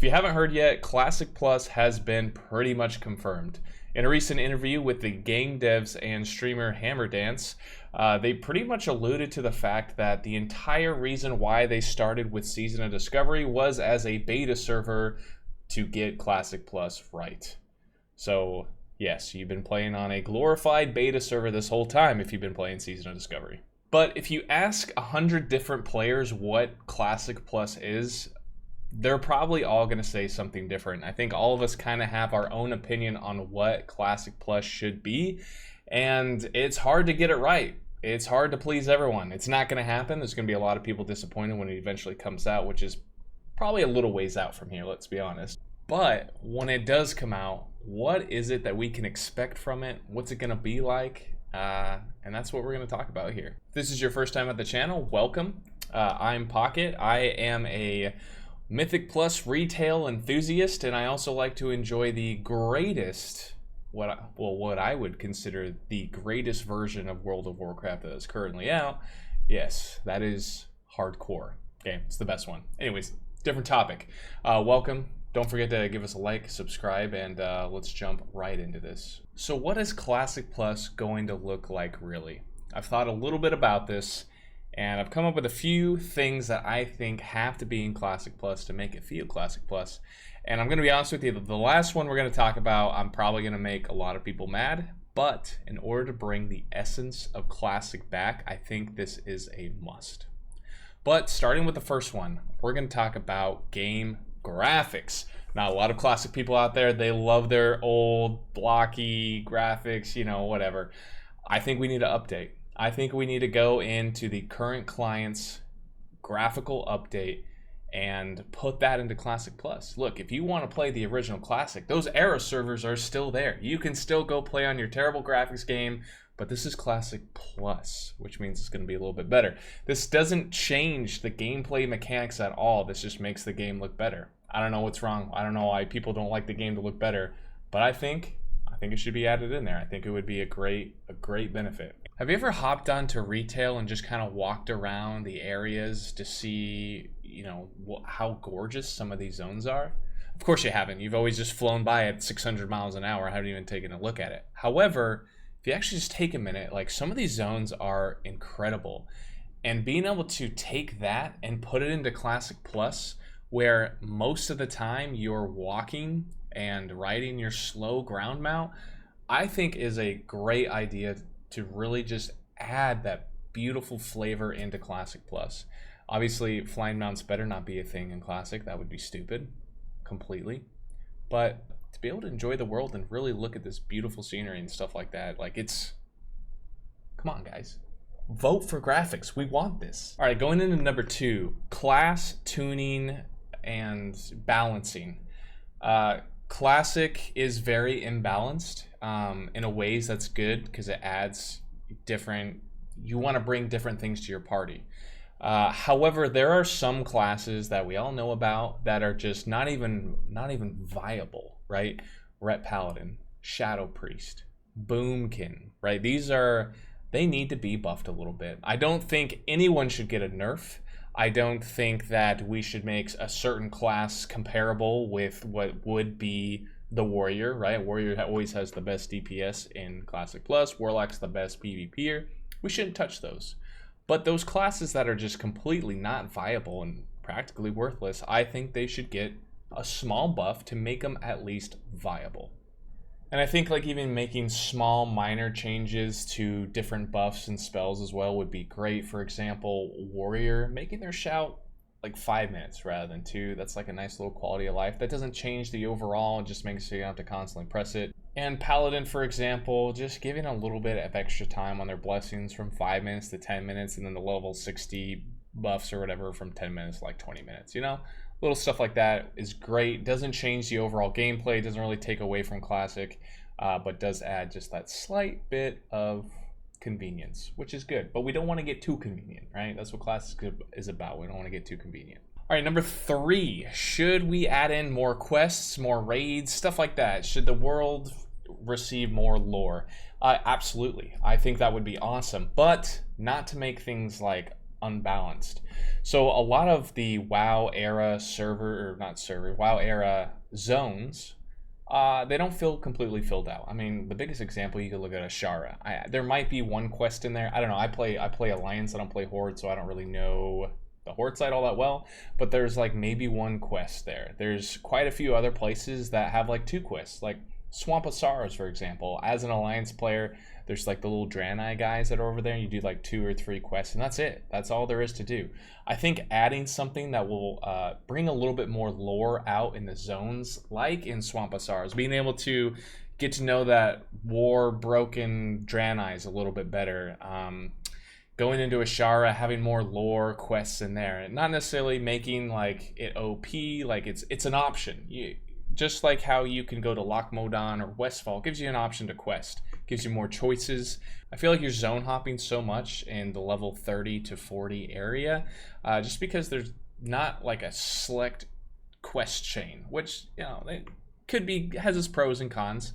If you haven't heard yet, Classic Plus has been pretty much confirmed. In a recent interview with the game devs and streamer Hammerdance, they pretty much alluded to the fact that the entire reason why they started with Season of Discovery was as a beta server to get Classic Plus right. So, yes, you've been playing on a glorified beta server this whole time if you've been playing Season of Discovery. But if you ask 100 different players what Classic Plus is, they're probably all going to say something different. I think all of us kind of have our own opinion on what Classic Plus should be, and it's hard to get it right. It's hard to please everyone. It's not going to happen. There's going to be a lot of people disappointed when it eventually comes out, which is probably a little ways out from here, let's be honest. But when it does come out, what is it that we can expect from it? What's it going to be like? And that's what we're going to talk about here. If this is your first time at the channel, welcome. I'm Pocket. I am a Mythic Plus retail enthusiast, and I also like to enjoy the greatest, what I would consider the greatest version of World of Warcraft that is currently out. Yes, that is hardcore. Okay, it's the best one. Anyways, different topic. Welcome. Don't forget to give us a like, subscribe, and let's jump right into this. So what is Classic Plus going to look like really? I've thought a little bit about this, and I've come up with a few things that I think have to be in Classic Plus to make it feel Classic Plus. And I'm going to be honest with you, the last one we're going to talk about, I'm probably going to make a lot of people mad. But in order to bring the essence of Classic back, I think this is a must. But starting with the first one, we're going to talk about game graphics. Now, a lot of Classic people out there, they love their old blocky graphics, you know, whatever. I think we need to update. I think we need to go into the current client's graphical update and put that into Classic Plus. Look, if you want to play the original Classic, those era servers are still there. You can still go play on your terrible graphics game, but this is Classic Plus, which means it's going to be a little bit better. This doesn't change the gameplay mechanics at all. This just makes the game look better. I don't know what's wrong. I don't know why people don't like the game to look better, but I think it should be added in there. I think it would be a great benefit. Have you ever hopped onto retail and just kind of walked around the areas to see, you know, how gorgeous some of these zones are? Of course you haven't. You've always just flown by at 600 miles an hour, haven't even taken a look at it. However, if you actually just take a minute, like some of these zones are incredible. And being able to take that and put it into Classic Plus, where most of the time you're walking and riding your slow ground mount, I think is a great idea to really just add that beautiful flavor into Classic Plus. Obviously, flying mounts better not be a thing in Classic. That would be stupid, completely. But to be able to enjoy the world and really look at this beautiful scenery and stuff like that, like it's, come on guys. Vote for graphics, we want this. All right, going into number 2, class tuning and balancing. Classic is very imbalanced in a ways that's good because it adds different, you want to bring different things to your party. However, there are some classes that we all know about that are just not even viable, right? Ret Paladin, Shadow Priest, Boomkin, right? They need to be buffed a little bit. I don't think anyone should get a nerf. I don't think that we should make a certain class comparable with what would be the Warrior, right? Warrior always has the best DPS in Classic Plus. Warlock's the best PvPer. We shouldn't touch those. But those classes that are just completely not viable and practically worthless, I think they should get a small buff to make them at least viable. And I think like even making small minor changes to different buffs and spells as well would be great. For example, Warrior, making their shout like 5 minutes rather than 2. That's like a nice little quality of life. That doesn't change the overall, it just makes it so you don't have to constantly press it. And Paladin, for example, just giving a little bit of extra time on their blessings from 5 minutes to 10 minutes, and then the level 60 buffs or whatever from 10 minutes to like 20 minutes, you know? Little stuff like that is great. Doesn't change the overall gameplay, doesn't really take away from Classic, but does add just that slight bit of convenience, which is good. But we don't want to get too convenient, right? That's what Classic is about. We don't want to get too convenient. All right, number 3, should we add in more quests, more raids, stuff like that? Should the world receive more lore? Absolutely. I think that would be awesome, but not to make things like unbalanced. So a lot of the WoW era server, or not server, WoW era zones, they don't feel completely filled out. I mean, the biggest example, you could look at Ashara. There might be one quest in there. I don't know. I play Alliance. I don't play Horde, so I don't really know the Horde side all that well. But there's like maybe one quest there. There's quite a few other places that have like 2 quests, like Swamp of Sorrows, for example. As an Alliance player, there's like the little Draenei guys that are over there. You do like 2 or 3 quests, and that's it. That's all there is to do. I think adding something that will bring a little bit more lore out in the zones, like in Swamp of Sorrows, being able to get to know that war-broken Draenei a little bit better. Going into Ashara, having more lore quests in there, and not necessarily making like it OP. Like it's an option. Just like how you can go to Loch Modan or Westfall, gives you an option to quest, gives you more choices. I feel like you're zone hopping so much in the level 30 to 40 area, just because there's not like a select quest chain, which, you know, it could be, has its pros and cons.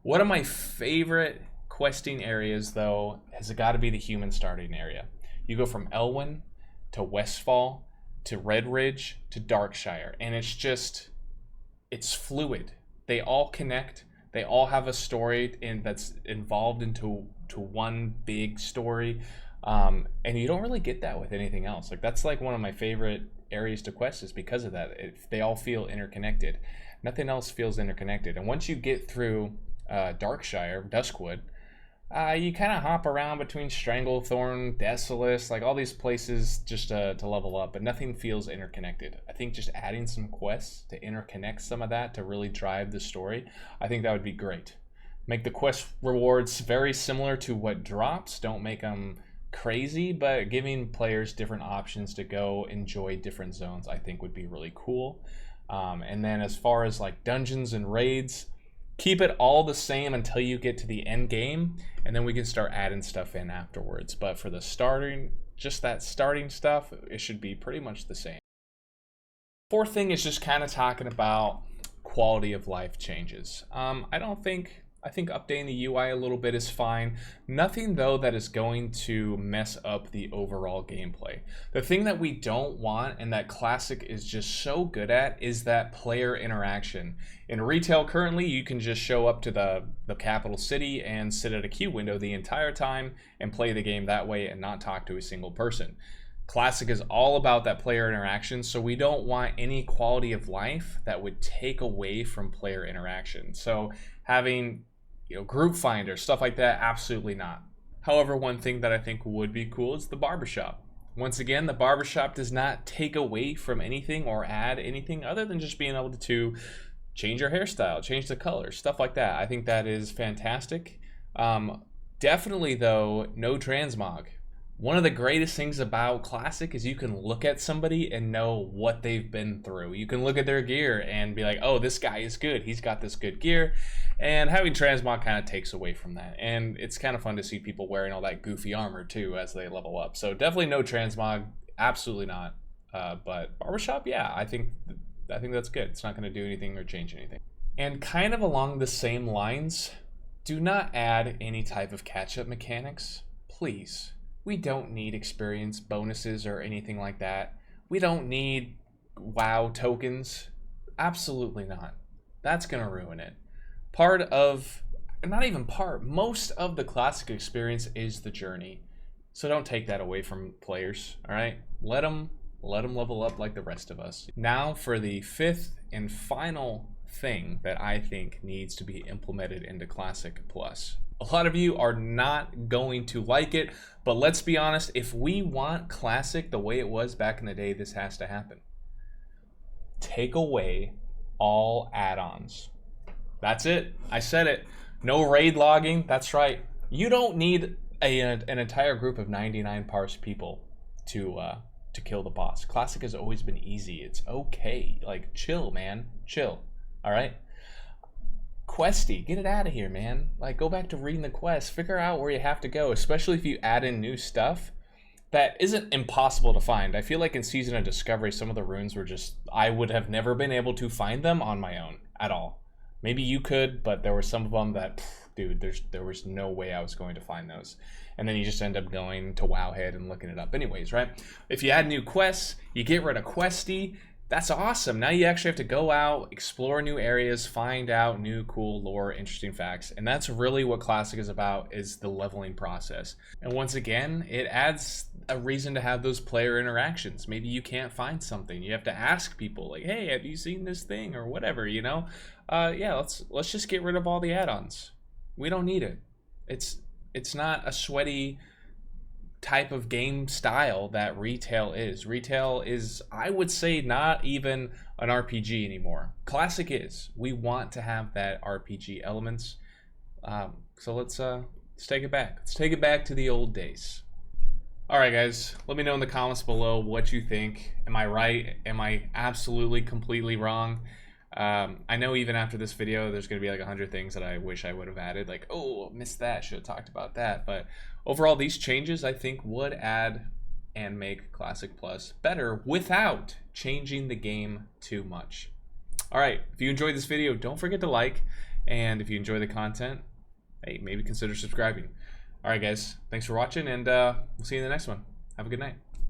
One of my favorite questing areas, though, has got to be the human starting area. You go from Elwyn to Westfall to Red Ridge to Darkshire, and it's fluid. They all connect. They all have a story that's involved into one big story, and you don't really get that with anything else. Like that's like one of my favorite areas to quest is because of that. They all feel interconnected. Nothing else feels interconnected. And once you get through Darkshire, Duskwood, you kind of hop around between Stranglethorn, Desolace, like all these places just to level up, but nothing feels interconnected. I think just adding some quests to interconnect some of that to really drive the story, I think that would be great. Make the quest rewards very similar to what drops. Don't make them crazy, but giving players different options to go enjoy different zones, I think would be really cool. And then as far as like dungeons and raids, keep it all the same until you get to the end game, and then we can start adding stuff in afterwards. But for the starting, just that starting stuff, it should be pretty much the same. Fourth thing is just kind of talking about quality of life changes. I think updating the UI a little bit is fine. Nothing, though, that is going to mess up the overall gameplay. The thing that we don't want, and that Classic is just so good at, is that player interaction. In retail currently, you can just show up to the capital city and sit at a queue window the entire time and play the game that way and not talk to a single person. Classic is all about that player interaction, so we don't want any quality of life that would take away from player interaction. So having group finder, stuff like that, absolutely not. However, one thing that I think would be cool is the barbershop. Once again, the barbershop does not take away from anything or add anything other than just being able to change your hairstyle, change the color, stuff like that. I think that is fantastic. Definitely, though, no transmog. One of the greatest things about Classic is you can look at somebody and know what they've been through. You can look at their gear and be like, oh, this guy is good. He's got this good gear. And having transmog kind of takes away from that. And it's kind of fun to see people wearing all that goofy armor too as they level up. So definitely no transmog. Absolutely not. But barbershop, yeah, I think that's good. It's not going to do anything or change anything. And kind of along the same lines, do not add any type of catch-up mechanics, please. We don't need experience bonuses or anything like that. We don't need WoW tokens. Absolutely not. That's going to ruin it. Most of the Classic experience is the journey. So don't take that away from players, all right? Let them level up like the rest of us. Now for the fifth and final thing that I think needs to be implemented into Classic Plus. A lot of you are not going to like it, but let's be honest, if we want Classic the way it was back in the day, this has to happen. Take away all add-ons. That's it. I said it. No raid logging. That's right. You don't need an entire group of 99 parse people to kill the boss. Classic has always been easy. It's okay. Like, chill, man. Chill. All right? Questy, get it out of here, man. Like, go back to reading the quest. Figure out where you have to go, especially if you add in new stuff that isn't impossible to find. I feel like in Season of Discovery, some of the runes were just, I would have never been able to find them on my own at all. Maybe you could, but there were some of them that, dude, there was no way I was going to find those. And then you just end up going to Wowhead and looking it up anyways, right? If you add new quests, you get rid of Questy. That's awesome. Now you actually have to go out, explore new areas, find out new cool lore, interesting facts. And that's really what Classic is about, is the leveling process. And once again, it adds a reason to have those player interactions. Maybe you can't find something. You have to ask people like, hey, have you seen this thing or whatever, you know? Yeah, let's just get rid of all the add-ons. We don't need it. It's not a sweaty type of game style that retail is. Retail is, I would say, not even an RPG anymore. Classic is. We want to have that RPG elements. So let's take it back. Let's take it back to the old days. All right, guys, let me know in the comments below what you think. Am I right? Am I absolutely, completely wrong? I know even after this video, there's going to be like 100 things that I wish I would have added. Like, oh, missed that. Should have talked about that. But overall, these changes, I think, would add and make Classic Plus better without changing the game too much. All right, if you enjoyed this video, don't forget to like. And if you enjoy the content, hey, maybe consider subscribing. All right, guys, thanks for watching, and we'll see you in the next one. Have a good night.